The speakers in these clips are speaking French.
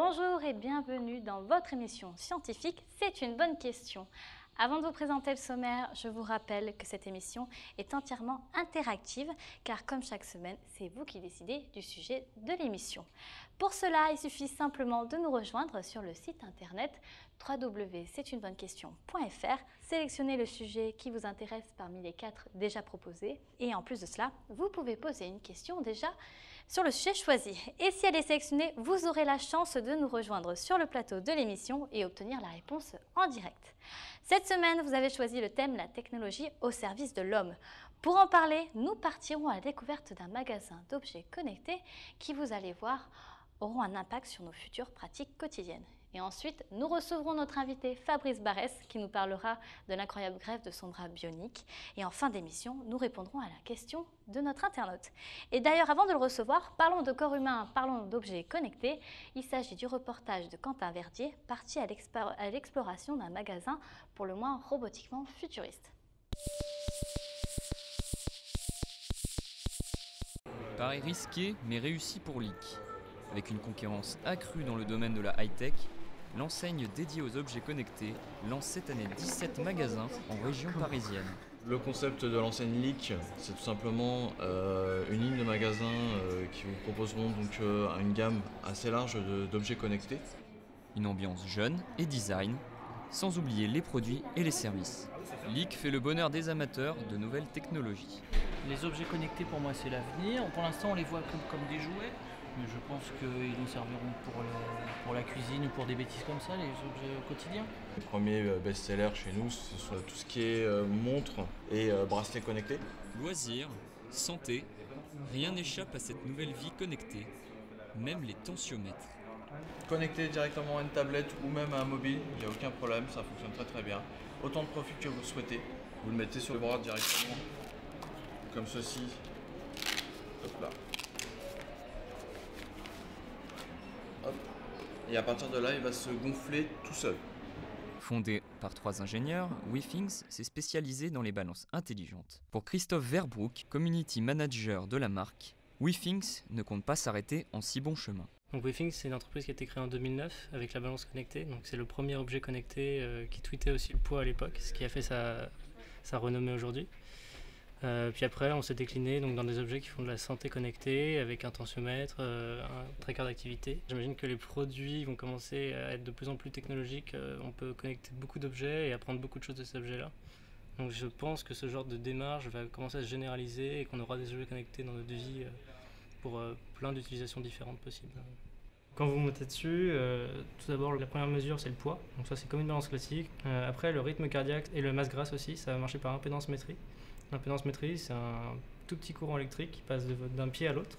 Bonjour et bienvenue dans votre émission scientifique C'est une bonne question. Avant de vous présenter le sommaire, je vous rappelle que cette émission est entièrement interactive car comme chaque semaine, c'est vous qui décidez du sujet de l'émission. Pour cela, il suffit simplement de nous rejoindre sur le site internet www.c'estuneBonneQuestion.fr, sélectionnez le sujet qui vous intéresse parmi les 4 déjà proposés et en plus de cela, vous pouvez poser une question déjà sur le sujet choisi. Et si elle est sélectionnée, vous aurez la chance de nous rejoindre sur le plateau de l'émission et obtenir la réponse en direct. Cette semaine, vous avez choisi le thème « La technologie au service de l'homme ». Pour en parler, nous partirons à la découverte d'un magasin d'objets connectés qui, vous allez voir, auront un impact sur nos futures pratiques quotidiennes. Et ensuite, nous recevrons notre invité Fabrice Barès qui nous parlera de l'incroyable greffe de son bras bionique. Et en fin d'émission, nous répondrons à la question de notre internaute. Et d'ailleurs, avant de le recevoir, parlons de corps humain, parlons d'objets connectés. Il s'agit du reportage de Quentin Verdier, parti à l'exploration d'un magasin pour le moins robotiquement futuriste. Pari risqué mais réussi pour Leak. Avec une concurrence accrue dans le domaine de la high-tech, l'enseigne dédiée aux objets connectés lance cette année 17 magasins en région parisienne. Le concept de l'enseigne Leak, c'est tout simplement une ligne de magasins qui vous proposeront donc une gamme assez large d'objets connectés. Une ambiance jeune et design, sans oublier les produits et les services. Leak fait le bonheur des amateurs de nouvelles technologies. Les objets connectés pour moi c'est l'avenir. Pour l'instant on les voit comme des jouets. Mais je pense qu'ils nous serviront pour la cuisine ou pour des bêtises comme ça, les objets quotidiens. Les premiers best-sellers chez nous, ce sont tout ce qui est montre et bracelet connecté. Loisirs, santé, rien n'échappe à cette nouvelle vie connectée, même les tensiomètres. Connecté directement à une tablette ou même à un mobile, il n'y a aucun problème, ça fonctionne très très bien. Autant de profit que vous souhaitez. Vous le mettez sur le bras directement, comme ceci. Hop là. Hop. Et à partir de là, il va se gonfler tout seul. Fondé par 3 ingénieurs, WeThings s'est spécialisé dans les balances intelligentes. Pour Christophe Verbroek, community manager de la marque, WeThings ne compte pas s'arrêter en si bon chemin. Donc WeThings, c'est une entreprise qui a été créée en 2009 avec la balance connectée. Donc c'est le premier objet connecté qui tweetait aussi le poids à l'époque, ce qui a fait sa renommée aujourd'hui. Puis après, on s'est décliné donc, dans des objets qui font de la santé connectée avec un tensiomètre, un tracker d'activité. J'imagine que les produits vont commencer à être de plus en plus technologiques. On peut connecter beaucoup d'objets et apprendre beaucoup de choses de ces objets-là. Donc je pense que ce genre de démarche va commencer à se généraliser et qu'on aura des objets connectés dans notre vie pour plein d'utilisations différentes possibles. Quand vous montez dessus, tout d'abord la première mesure c'est le poids, donc ça c'est comme une balance classique. Après le rythme cardiaque et le masse grasse aussi, ça va marcher par impédance-métrie. L'impédance-métrie c'est un tout petit courant électrique qui passe d'un pied à l'autre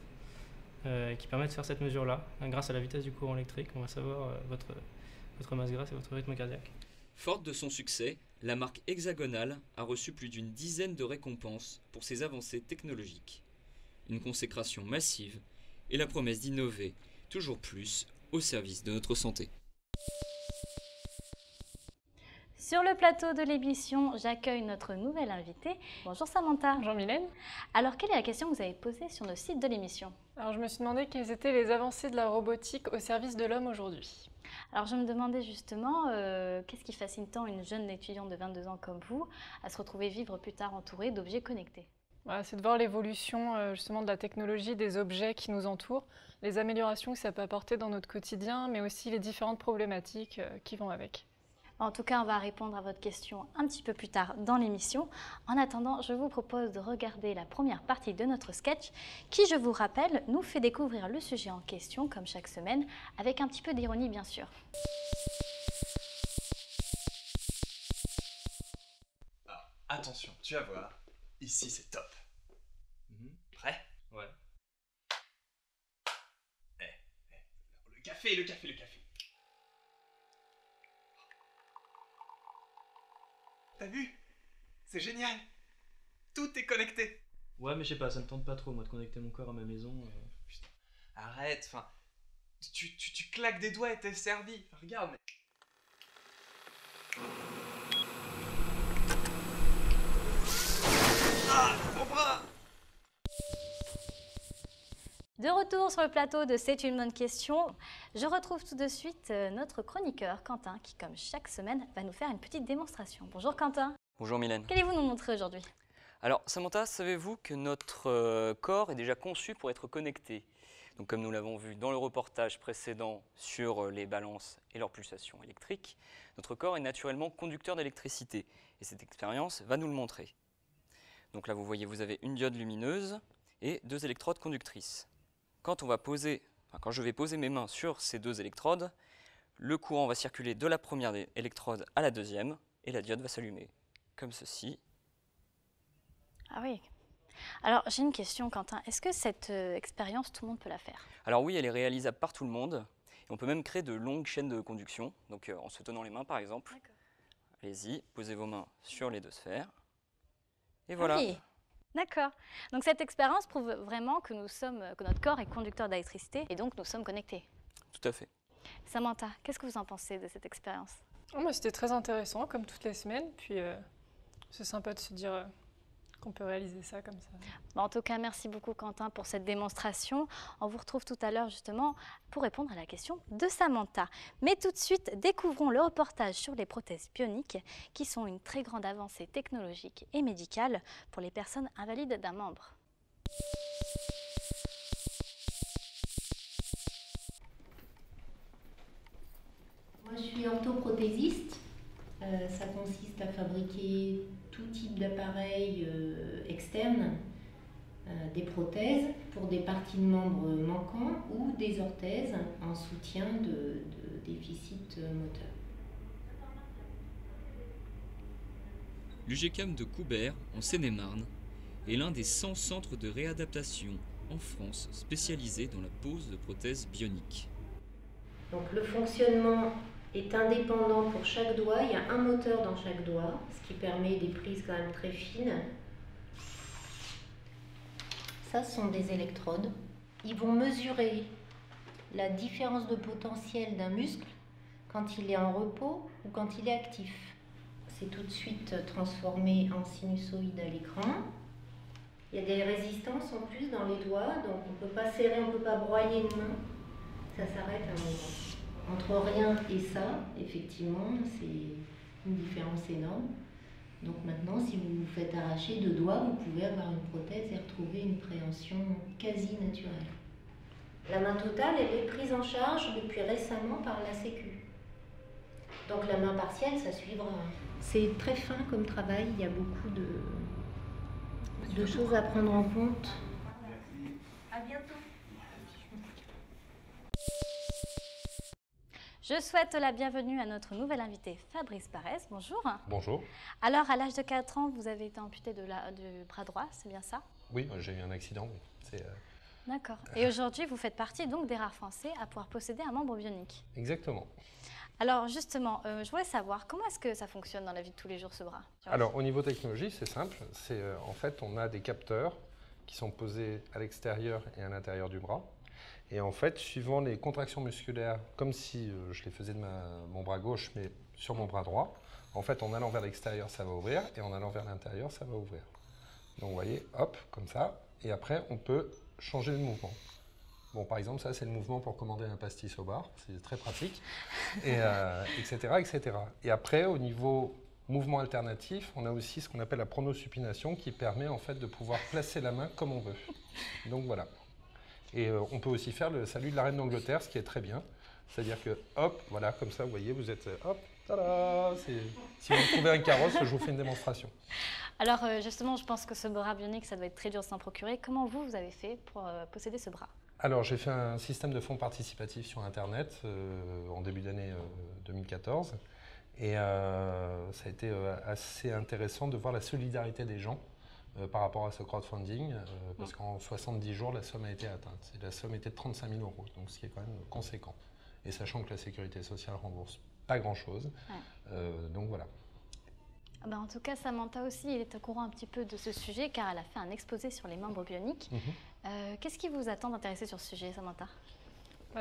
et qui permet de faire cette mesure-là. Grâce à la vitesse du courant électrique, on va savoir votre masse grasse et votre rythme cardiaque. Forte de son succès, la marque hexagonale a reçu plus d'une dizaine de récompenses pour ses avancées technologiques. Une consécration massive et la promesse d'innover toujours plus au service de notre santé. Sur le plateau de l'émission, j'accueille notre nouvelle invitée. Bonjour Samantha. Bonjour Mylène. Alors, quelle est la question que vous avez posée sur le site de l'émission? Alors, je me suis demandé quelles étaient les avancées de la robotique au service de l'homme aujourd'hui. Alors, je me demandais justement, qu'est-ce qui fascine tant une jeune étudiante de 22 ans comme vous à se retrouver vivre plus tard entourée d'objets connectés? Voilà, c'est de voir l'évolution justement de la technologie, des objets qui nous entourent, les améliorations que ça peut apporter dans notre quotidien, mais aussi les différentes problématiques qui vont avec. En tout cas, on va répondre à votre question un petit peu plus tard dans l'émission. En attendant, je vous propose de regarder la première partie de notre sketch qui, je vous rappelle, nous fait découvrir le sujet en question, comme chaque semaine, avec un petit peu d'ironie bien sûr. Alors, attention, tu vas voir, ici c'est top. Prêt? Ouais. Le café, le café, le café. T'as vu? C'est génial. Tout est connecté. Ouais, mais je sais pas, ça me tente pas trop moi de connecter mon corps à ma maison. Putain, arrête, enfin, tu claques des doigts et t'es servi. Enfin, regarde, mais... Ah, mon bras! De retour retour sur le plateau de C'est une bonne question. Je retrouve tout de suite notre chroniqueur Quentin qui, comme chaque semaine, va nous faire une petite démonstration. Bonjour Quentin. Bonjour Mylène. Qu'allez-vous nous montrer aujourd'hui? Alors Samantha, savez-vous que notre corps est déjà conçu pour être connecté? Donc comme nous l'avons vu dans le reportage précédent sur les balances et leurs pulsations électriques, notre corps est naturellement conducteur d'électricité et cette expérience va nous le montrer. Donc là vous voyez, vous avez une diode lumineuse et 2 électrodes conductrices. Quand je vais poser mes mains sur ces 2 électrodes, le courant va circuler de la première électrode à la deuxième et la diode va s'allumer, comme ceci. Ah oui. Alors j'ai une question Quentin, est-ce que cette expérience, tout le monde peut la faire? Alors oui, elle est réalisable par tout le monde. Et on peut même créer de longues chaînes de conduction, donc en se tenant les mains par exemple. Allez-y, posez vos mains sur les 2 sphères. Et voilà. Oui. D'accord. Donc cette expérience prouve vraiment que notre corps est conducteur d'électricité et donc nous sommes connectés. Tout à fait. Samantha, qu'est-ce que vous en pensez de cette expérience? C'était très intéressant, comme toutes les semaines. Puis c'est sympa de se dire qu'on peut réaliser ça comme ça. En tout cas, merci beaucoup Quentin pour cette démonstration. On vous retrouve tout à l'heure justement pour répondre à la question de Samantha. Mais tout de suite, découvrons le reportage sur les prothèses bioniques qui sont une très grande avancée technologique et médicale pour les personnes invalides d'un membre. Moi, je suis orthoprothésiste. Ça consiste à fabriquer tout type d'appareils externes, des prothèses pour des parties de membres manquants ou des orthèses en soutien de déficit moteur. L'UGCAM de Coubert, en Seine-et-Marne, est l'un des 100 centres de réadaptation en France spécialisés dans la pose de prothèses bioniques. Donc le fonctionnement est indépendant pour chaque doigt, il y a un moteur dans chaque doigt, ce qui permet des prises quand même très fines. Ça, ce sont des électrodes. Ils vont mesurer la différence de potentiel d'un muscle quand il est en repos ou quand il est actif. C'est tout de suite transformé en sinusoïde à l'écran. Il y a des résistances en plus dans les doigts, donc on ne peut pas serrer, on ne peut pas broyer une main. Ça s'arrête à un moment. Entre rien et ça, effectivement, c'est une différence énorme. Donc maintenant, si vous vous faites arracher 2 doigts, vous pouvez avoir une prothèse et retrouver une préhension quasi naturelle. La main totale, elle est prise en charge depuis récemment par la Sécu. Donc la main partielle, ça suivra. C'est très fin comme travail, il y a beaucoup de choses à prendre en compte. À bientôt. Je souhaite la bienvenue à notre nouvel invité Fabrice Parès. Bonjour. Bonjour. Alors, à l'âge de 4 ans, vous avez été amputé du bras droit, c'est bien ça? Oui, j'ai eu un accident. D'accord. Et aujourd'hui, vous faites partie donc des rares Français à pouvoir posséder un membre bionique. Exactement. Alors justement, je voulais savoir comment est-ce que ça fonctionne dans la vie de tous les jours ce bras? Alors au niveau technologie, c'est simple. En fait, on a des capteurs qui sont posés à l'extérieur et à l'intérieur du bras. Et en fait, suivant les contractions musculaires, comme si je les faisais de mon bras gauche, mais sur mon bras droit, en fait, en allant vers l'extérieur, ça va ouvrir, et en allant vers l'intérieur, ça va ouvrir. Donc vous voyez, hop, comme ça, et après, on peut changer de mouvement. Bon, par exemple, ça, c'est le mouvement pour commander un pastis au bar, c'est très pratique, et, etc., etc. Et après, au niveau mouvement alternatif, on a aussi ce qu'on appelle la pronosupination, qui permet en fait de pouvoir placer la main comme on veut. Donc voilà. Et on peut aussi faire le salut de la reine d'Angleterre, ce qui est très bien. C'est-à-dire que, hop, voilà, comme ça, vous voyez, vous êtes, hop, tada. Si vous trouvez un carrosse, je vous fais une démonstration. Alors justement, je pense que ce bras bionique, ça doit être très dur de s'en procurer. Comment vous avez fait pour posséder ce bras? Alors, j'ai fait un système de fonds participatifs sur Internet en début d'année 2014. Et ça a été assez intéressant de voir la solidarité des gens par rapport à ce crowdfunding, parce qu'en 70 jours, la somme a été atteinte. Et la somme était de 35 000 €, donc ce qui est quand même conséquent. Et sachant que la sécurité sociale rembourse pas grand-chose, donc voilà. Ben en tout cas, Samantha aussi, elle est au courant un petit peu de ce sujet, car elle a fait un exposé sur les membres bioniques. Qu'est-ce qui vous attend d'intéressé sur ce sujet, Samantha?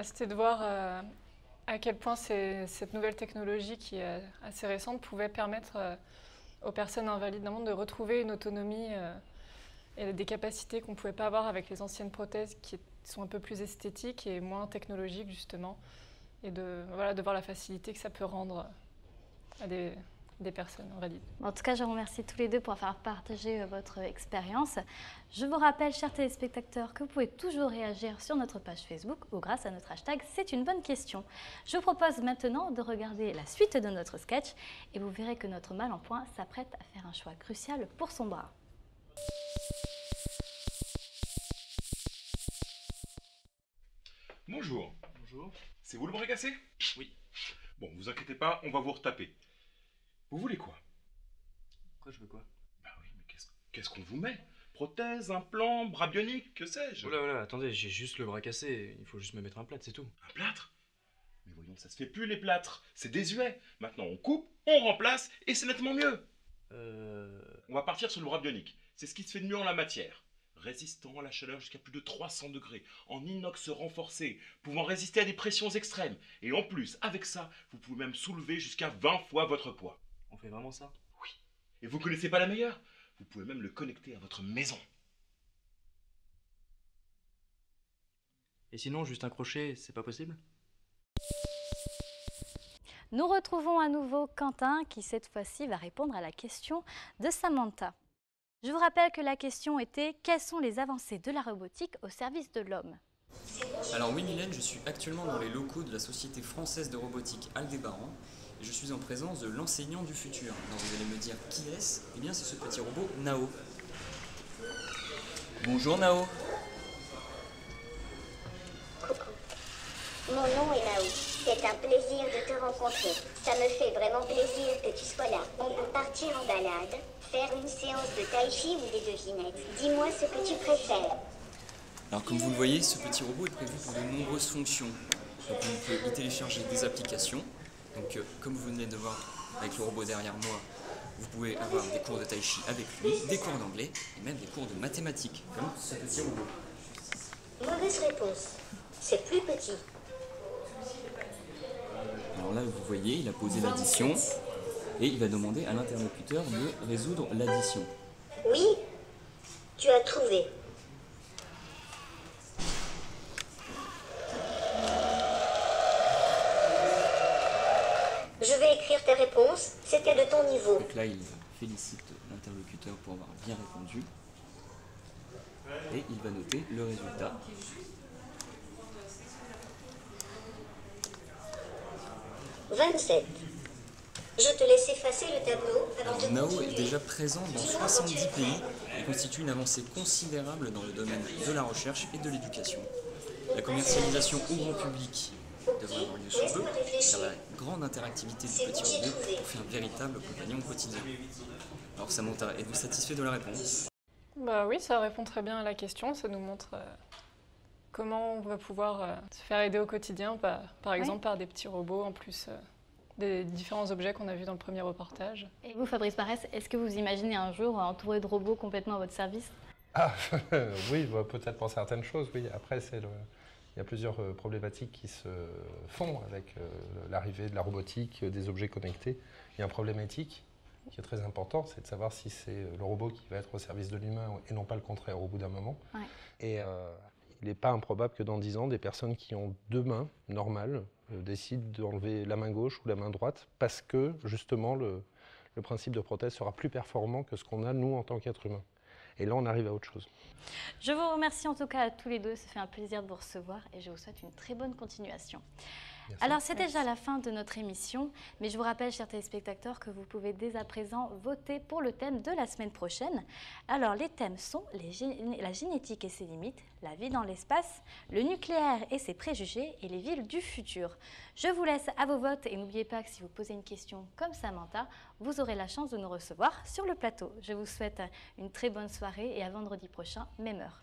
C'était de voir à quel point cette nouvelle technologie, qui est assez récente, pouvait permettre aux personnes invalides d'un monde de retrouver une autonomie et des capacités qu'on ne pouvait pas avoir avec les anciennes prothèses qui sont un peu plus esthétiques et moins technologiques justement, et de voir la facilité que ça peut rendre à des personnes en réalité. En tout cas, je vous remercie tous les deux pour avoir partagé votre expérience. Je vous rappelle, chers téléspectateurs, que vous pouvez toujours réagir sur notre page Facebook ou grâce à notre hashtag C'est une bonne question. Je vous propose maintenant de regarder la suite de notre sketch et vous verrez que notre mal en point s'apprête à faire un choix crucial pour son bras. Bonjour. Bonjour. C'est vous le bras cassé? Oui. Bon, vous inquiétez pas, on va vous retaper. Vous voulez quoi? Quoi, je veux quoi? Bah oui, mais qu'est-ce qu'on vous met? Prothèse, implant, bras bionique, que sais-je? Voilà, attendez, j'ai juste le bras cassé, il faut juste me mettre un plâtre, c'est tout. Un plâtre? Mais voyons, ça se fait plus les plâtres, c'est désuet. Maintenant on coupe, on remplace et c'est nettement mieux. On va partir sur le bras bionique, c'est ce qui se fait de mieux en la matière. Résistant à la chaleur jusqu'à plus de 300 degrés, en inox renforcé, pouvant résister à des pressions extrêmes. Et en plus, avec ça, vous pouvez même soulever jusqu'à 20 fois votre poids. On fait vraiment ça? Oui. Et vous connaissez pas la meilleure? Vous pouvez même le connecter à votre maison. Et sinon, juste un crochet, c'est pas possible? Nous retrouvons à nouveau Quentin qui cette fois-ci va répondre à la question de Samantha. Je vous rappelle que la question était « Quelles sont les avancées de la robotique au service de l'homme ?» Alors oui Mylène, je suis actuellement dans les locaux de la Société française de robotique Aldébaran et je suis en présence de l'enseignant du futur. Alors vous allez me dire qui est-ce? Eh bien c'est ce petit robot Nao. Bonjour Nao. Mon nom est Nao. C'est un plaisir de te rencontrer. Ça me fait vraiment plaisir que tu sois là. On peut partir en balade, faire une séance de tai chi ou des devinettes. Dis-moi ce que tu préfères. Alors comme vous le voyez, ce petit robot est prévu pour de nombreuses fonctions. Donc on peut y télécharger des applications. Donc comme vous venez de voir avec le robot derrière moi, vous pouvez avoir des cours de tai chi avec lui, des cours d'anglais et même des cours de mathématiques, comme ce petit robot. Mauvaise réponse. C'est plus petit. Alors là, vous voyez, il a posé l'addition et il va demander à l'interlocuteur de résoudre l'addition. Oui, tu as trouvé. Je vais écrire tes réponses, c'était de ton niveau. Donc là, il félicite l'interlocuteur pour avoir bien répondu et il va noter le résultat. « 27. Je te laisse effacer le tableau avant de Nao continuer. est déjà présent dans 70 pays et constitue une avancée considérable dans le domaine de la recherche et de l'éducation. La commercialisation au grand public devrait avoir lieu sous peu, car la grande interactivité du petit robot en fait un véritable compagnon quotidien. Alors Samantha, êtes-vous satisfait de la réponse? Bah oui, ça répond très bien à la question, ça nous montre comment on va pouvoir se faire aider au quotidien, par exemple par des petits robots en plus des différents objets qu'on a vus dans le premier reportage. Et vous, Fabrice Barès, est-ce que vous imaginez un jour entouré de robots complètement à votre service? Ah, oui, bah, peut-être pour certaines choses, oui. Après, il y a plusieurs problématiques qui se font avec l'arrivée de la robotique, des objets connectés. Il y a un problème éthique qui est très important, c'est de savoir si c'est le robot qui va être au service de l'humain et non pas le contraire au bout d'un moment. Ouais. Et il n'est pas improbable que dans 10 ans, des personnes qui ont deux mains normales décident d'enlever la main gauche ou la main droite parce que, justement, le principe de prothèse sera plus performant que ce qu'on a, nous, en tant qu'êtres humains. Et là, on arrive à autre chose. Je vous remercie en tout cas à tous les deux, ça fait un plaisir de vous recevoir et je vous souhaite une très bonne continuation. Merci. Alors c'est déjà la fin de notre émission, mais je vous rappelle, chers téléspectateurs, que vous pouvez dès à présent voter pour le thème de la semaine prochaine. Alors les thèmes sont la génétique et ses limites, la vie dans l'espace, le nucléaire et ses préjugés et les villes du futur. Je vous laisse à vos votes et n'oubliez pas que si vous posez une question comme Samantha, vous aurez la chance de nous recevoir sur le plateau. Je vous souhaite une très bonne soirée et à vendredi prochain, même heure.